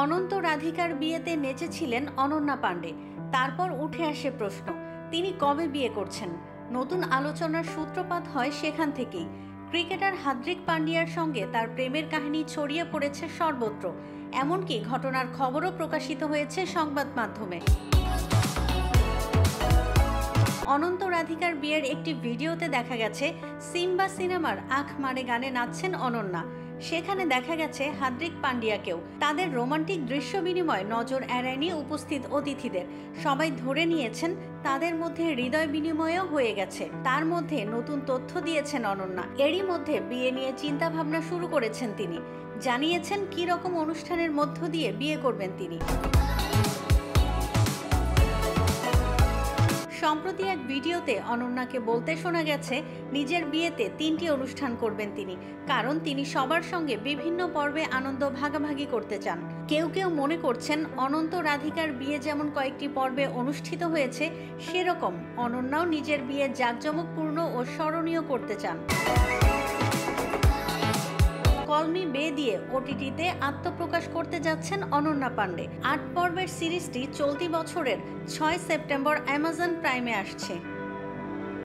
অনন্ত রাধিকার বিয়েতে নেচেছিলেন অনন্যা পাণ্ডে। তারপর উঠে আসে প্রশ্ন, তিনি কবে বিয়ে করছেন। নতুন আলোচনার সূত্রপাত হয় সেখান থেকেই। ক্রিকেটার হার্দিক পান্ডিয়ার সঙ্গে তার প্রেমের কাহিনী ছড়িয়ে পড়েছে সর্বত্র, এমনকি ঘটনার খবরও প্রকাশিত হয়েছে সংবাদ মাধ্যমে। অনন্ত রাধিকার বিয়ের একটি ভিডিওতে দেখা গেছে সিম্বা সিনেমার আঁখ মারে গানে নাচছেন অনন্যা। সেখানে দেখা গেছে হার্দিক পান্ডিয়াকেও। তাদের রোমান্টিক দৃশ্য বিনিময় নজর এড়ায়নি উপস্থিত অতিথিদের। সবাই ধরে নিয়েছেন তাদের মধ্যে হৃদয় বিনিময়ও হয়ে গেছে। তার মধ্যে নতুন তথ্য দিয়েছেন অনন্যা। এরই মধ্যে বিয়ে নিয়ে চিন্তা ভাবনা শুরু করেছেন তিনি। জানিয়েছেন কি রকম অনুষ্ঠানের মধ্য দিয়ে বিয়ে করবেন তিনি। সম্প্রতি এক ভিডিওতে অনন্যাকে বলতে শোনা গেছে নিজের বিয়েতে 3টি অনুষ্ঠান করবেন তিনি, কারণ তিনি সবার সঙ্গে বিভিন্ন পর্বে আনন্দ ভাগাভাগি করতে চান। কেউ কেউ মনে করছেন অনন্ত রাধিকার বিয়ে যেমন কয়েকটি পর্বে অনুষ্ঠিত হয়েছে, সেরকম অনন্যাও নিজের বিয়ে জাঁকজমকপূর্ণ ও স্মরণীয় করতে চান। কল মি বে দিয়ে ওটিটিতে আত্মপ্রকাশ করতে যাচ্ছেন অনন্যা পাণ্ডে। 8 পর্বের সিরিজটি চলতি বছরের 6 সেপ্টেম্বর অ্যামাজন প্রাইমে আসছে।